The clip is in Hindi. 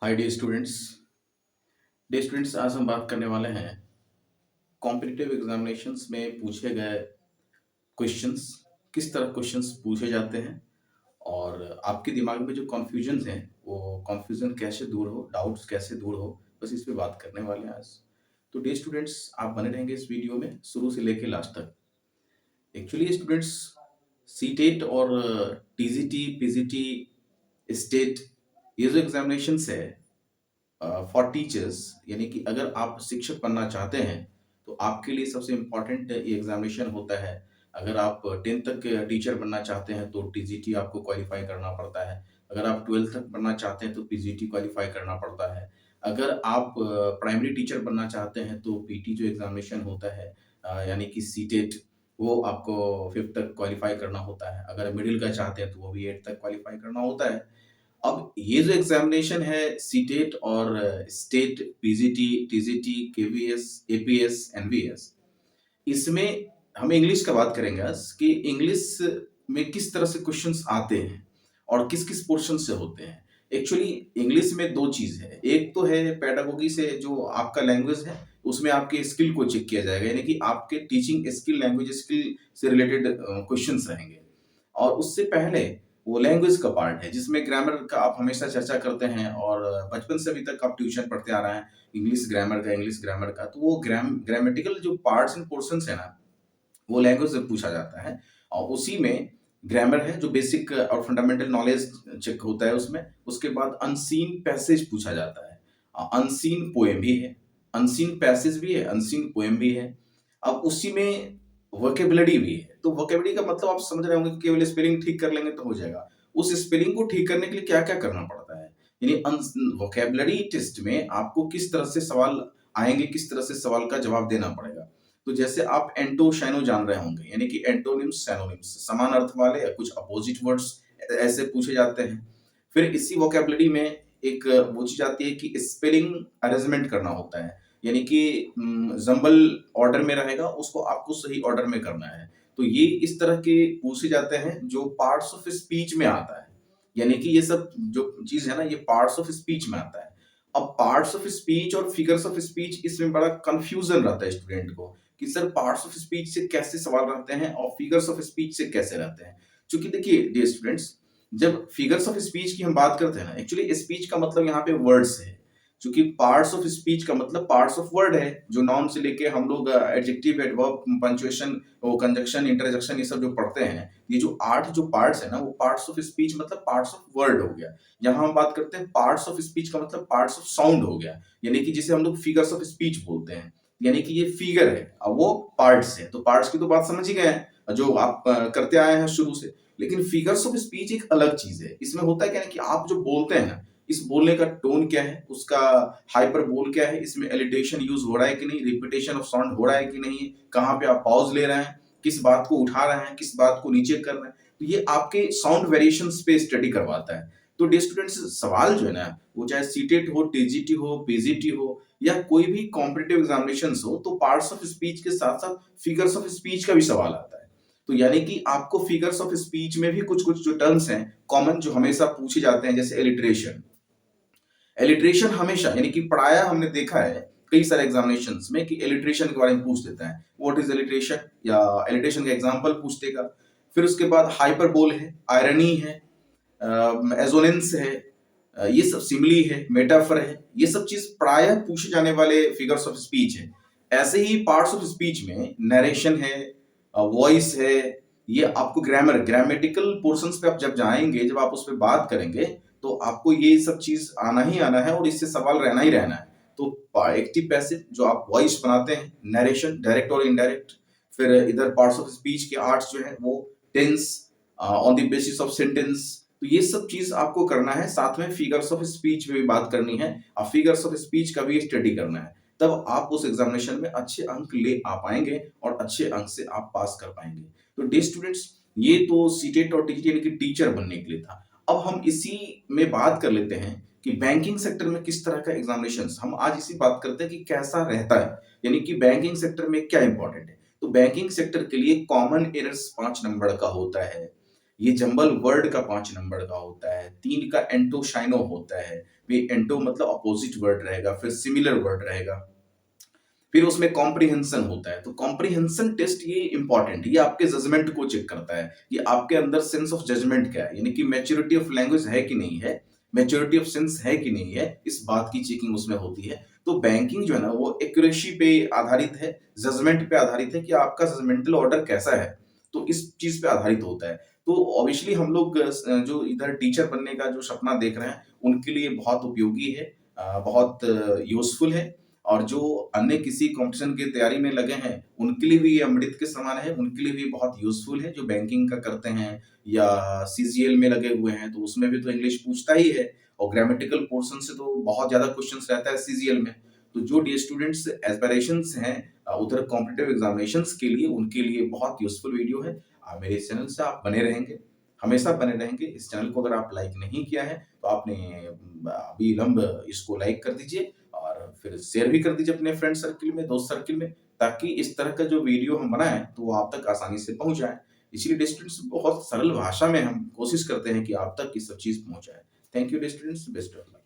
हाय डे स्टूडेंट्स आज हम बात करने वाले हैं कॉम्पिटिटिव एग्जामिनेशंस में पूछे गए क्वेश्चंस, किस तरह क्वेश्चंस पूछे जाते हैं और आपके दिमाग में जो कन्फ्यूजन है वो कन्फ्यूजन कैसे दूर हो, डाउट्स कैसे दूर हो, बस इस पे बात करने वाले हैं आज। तो डे स्टूडेंट्स आप बने रहेंगे इस वीडियो में शुरू से लेके लास्ट तक। एक्चुअली स्टूडेंट्स, सीटेट और टीजीटी पीजीटी स्टेट, ये जो एग्जामिनेशंस है फॉर टीचर्स, यानी कि अगर आप शिक्षक बनना चाहते हैं तो आपके लिए सबसे इम्पोर्टेंट ये एग्जामिनेशन होता है। अगर आप 10th तक टीचर बनना चाहते हैं तो टीजीटी आपको क्वालिफाई करना पड़ता है। अगर आप 12th तक बनना चाहते हैं तो पीजीटी क्वालिफाई करना पड़ता है। अगर आप प्राइमरी टीचर बनना चाहते हैं तो पीटी जो एग्जामिनेशन होता है, यानी कि सीटेट, वो आपको 5th तक क्वालिफाई करना होता है। अगर मिडिल का चाहते हैं तो वो भी 8th तक क्वालिफाई करना होता है। अब ये जो एग्जामिनेशन है सीटेट और state, PGT, TGT, KVS, APS, NVS, इसमें हम इंग्लिश का बात करेंगे आज कि इंग्लिश में किस तरह से क्वेश्चंस आते हैं और किस किस पोर्शन से होते हैं। एक्चुअली इंग्लिश में दो चीज है, एक तो है पेडागोगी से जो आपका लैंग्वेज है उसमें आपके स्किल को चेक किया जाएगा, यानी कि आपके टीचिंग स्किल, लैंग्वेज स्किल से रिलेटेड क्वेश्चंस रहेंगे। और उससे पहले वो लैंग्वेज का पार्ट है जिसमें ग्रामर का आप हमेशा चर्चा करते हैं और बचपन से अभी तक आप ट्यूशन पढ़ते आ रहे हैं इंग्लिश ग्रामर का, तो वो ग्रामेटिकल जो पार्ट्स एंड पोर्शंस है ना, वो लैंग्वेज से पूछा जाता है। और उसी में ग्रामर है जो बेसिक और फंडामेंटल नॉलेज चेक होता है उसमें। उसके बाद अनसीन पैसेज पूछा जाता है, अनसीन पोएम भी है, अनसीन पैसेज भी है, अनसीन पोएम भी है। अब उसी में वोकेबुलरी भी है। तो वोकेबुलरी का मतलब आप समझ रहे होंगे कि केवल स्पेलिंग ठीक कर लेंगे तो हो जाएगा। उस स्पेलिंग को ठीक करने के लिए क्या-क्या करना पड़ता है? यानी वोकेबुलरी टेस्ट में आपको किस तरह से सवाल आएँगे, किस तरह से सवाल का जवाब देना पड़ेगा। तो जैसे आप एंटो शैनो जान रहे होंगे, यानी कि एंटोनिम्स सैनोनिम्स, समान अर्थ वाले या कुछ अपोजिट वर्ड्स ऐसे पूछे जाते हैं। फिर इसी वोकैब्युलरी में एक वो चीज आती है कि स्पेलिंग अरेंजमेंट करना होता है, यानी कि जंबल ऑर्डर में रहेगा उसको आपको सही ऑर्डर में करना है। तो ये इस तरह के पूछे जाते हैं जो पार्ट्स ऑफ स्पीच में आता है, यानी कि ये सब जो चीज है ना, ये पार्ट्स ऑफ स्पीच में आता है। अब पार्ट्स ऑफ स्पीच और फिगर्स ऑफ स्पीच, इसमें बड़ा कंफ्यूजन रहता है स्टूडेंट को कि सर पार्ट्स ऑफ स्पीच से कैसे सवाल रहते हैं और फिगर्स ऑफ स्पीच से कैसे रहते हैं। क्योंकि देखिए डियर स्टूडेंट्स, जब फिगर्स ऑफ स्पीच की हम बात करते हैं ना, एक्चुअली स्पीच का मतलब यहाँ पे वर्ड्स है। क्योंकि पार्ट्स ऑफ स्पीच का मतलब पार्ट्स ऑफ वर्ड है, जो नाउन से लेके हम लोग एडजेक्टिव, एडवर्ब, पंक्चुएशन, वो कंजक्शन, इंटरजेक्शन, ये सब जो पढ़ते हैं, ये जो 8 जो पार्ट्स है ना, वो पार्ट्स ऑफ स्पीच मतलब पार्ट्स ऑफ वर्ड हो गया। यहाँ हम बात करते हैं पार्ट्स ऑफ स्पीच का मतलब पार्ट्स ऑफ साउंड हो गया, यानी कि जिसे हम लोग फिगर्स ऑफ स्पीच बोलते हैं। यानी कि ये फिगर है, अब वो पार्ट्स है, तो पार्ट्स की तो बात समझ ही गए हैं जो आप करते आए हैं शुरू से। लेकिन फिगर्स ऑफ स्पीच एक अलग चीज है। इसमें होता है क्या है कि आप जो बोलते हैं ना, इस बोलने का टोन क्या है, उसका हाइपरबोल क्या है, इसमें एलिटेशन यूज हो रहा है कि नहीं, रिपीटेशन ऑफ साउंड हो रहा है कि नहीं, कहाँ पे आप पॉज ले रहे हैं, किस बात को उठा रहे हैं, किस बात को नीचे कर रहे हैं। तो ये आपके साउंड वेरिएशंस पे स्टडी करवाता है। तो डियर स्टूडेंट्स, सवाल जो है ना, वो चाहे सीटेट हो, टीजीटी हो, पीजीटी हो या कोई भी कॉम्पिटिटिव एग्जामिनेशंस हो, तो पार्ट्स ऑफ स्पीच के साथ साथ फिगर्स ऑफ स्पीच का भी सवाल आता है। तो यानी कि आपको फिगर्स ऑफ स्पीच में भी कुछ कुछ जो टर्म्स हैं कॉमन, जो हमेशा पूछे जाते हैं, जैसे एलिट्रेशन। एलिट्रेशन हमेशा, यानी कि पढ़ाया हमने देखा है कई सारे एग्जामिनेशंस में कि एलिट्रेशन के बारे में पूछ देता है, व्हाट इज एलिट्रेशन, या एलिट्रेशन का एग्जांपल पूछ देगा। फिर उसके बाद हाइपरबोल है, आयरनी है, एजोनेंस है, ये सब सिमिली है, मेटाफर है, ये सब चीज प्रायः पूछे जाने वाले फिगर्स ऑफ स्पीच है। ऐसे ही पार्ट्स ऑफ स्पीच में नरेशन है, वॉइस है, ये आपको ग्रामेटिकल पोर्शंस पे आप जब जाएंगे, जब आप उस पर बात करेंगे, तो आपको ये सब चीज आना ही आना है और इससे सवाल रहना ही रहना है। तो एक्टिव पैसिव जो आप वॉइस बनाते हैं, नरेशन डायरेक्ट और इनडायरेक्ट, फिर इधर पार्ट्स ऑफ स्पीच के आर्ट्स जो है वो tense, on the basis of sentence, तो ये सब चीज आपको करना है। साथ में फिगर्स ऑफ स्पीच में भी बात करनी है और फिगर्स ऑफ स्पीच का भी स्टडी करना है। तब आप उस एग्जामिनेशन में अच्छे अंक ले आ पाएंगे और अच्छे अंक से आप पास कर पाएंगे। तो डे स्टूडेंट्स, ये तो सीटेट और टीजीटी यानी कि टीचर बनने के लिए था। अब हम इसी में बात कर लेते हैं कि बैंकिंग सेक्टर में किस तरह का एग्जामिनेशन, हम आज इसी बात करते हैं कि कैसा रहता है, यानी कि बैंकिंग सेक्टर में क्या इंपॉर्टेंट है। तो बैंकिंग सेक्टर के लिए कॉमन एरर्स 5 नंबर का होता है। ये जंबल वर्ड का 5 नंबर का होता है, 3 का एंटोसाइनो होता है, ये एंटो मतलब अपोजिट वर्ड रहेगा, फिर सिमिलर वर्ड रहेगा। फिर उसमें कॉम्प्रिहेंशन होता है, तो कॉम्प्रिहेंशन टेस्ट ये इंपॉर्टेंट है, ये आपके जजमेंट को चेक करता है कि आपके अंदर सेंस ऑफ जजमेंट क्या है, यानी कि मैच्योरिटी ऑफ लैंग्वेज है कि नहीं है, मैच्योरिटी ऑफ सेंस है कि नहीं है, इस बात की चेकिंग उसमें होती है। तो बैंकिंग जो है ना वो एक्यूरेसी पे आधारित है, जजमेंट पे आधारित है कि आपका जजमेंटल ऑर्डर कैसा है, तो इस चीज पे आधारित होता है। तो ऑब्वियसली हम लोग जो इधर टीचर बनने का जो सपना देख रहे हैं उनके लिए बहुत उपयोगी है, बहुत यूजफुल है। और जो अन्य किसी कॉम्पिटिशन की तैयारी में लगे हैं, उनके लिए भी ये अमृत के समान है, उनके लिए भी बहुत यूज़फुल है, जो बैंकिंग का करते हैं या सीजीएल में लगे हुए हैं, तो उसमें भी तो इंग्लिश पूछता ही है और ग्रामेटिकल पोर्शन से तो बहुत ज़्यादा क्वेश्चंस रहता है सीजीएल में। तो जो डी स्टूडेंट्स एस्पिरेशंस हैं उधर कॉम्पिटिटिव एग्जामिनेशंस के लिए, उनके लिए बहुत यूज़फुल वीडियो है। मेरे इस चैनल से आप बने रहेंगे, हमेशा बने रहेंगे। इस चैनल को अगर आप लाइक नहीं किया है, तो आपने अविलंब इसको लाइक कर दीजिए और फिर शेयर भी कर दीजिए अपने फ्रेंड सर्किल में, दोस्त सर्किल में, ताकि इस तरह का जो वीडियो हम बनाएँ, तो वो आप तक आसानी से पहुँच जाए। इसीलिए डिस्टेंस बहुत सरल भाषा में हम कोशिश करते हैं कि आप तक ये सब चीज़ पहुँचाएँ। Thank you distance, best of luck.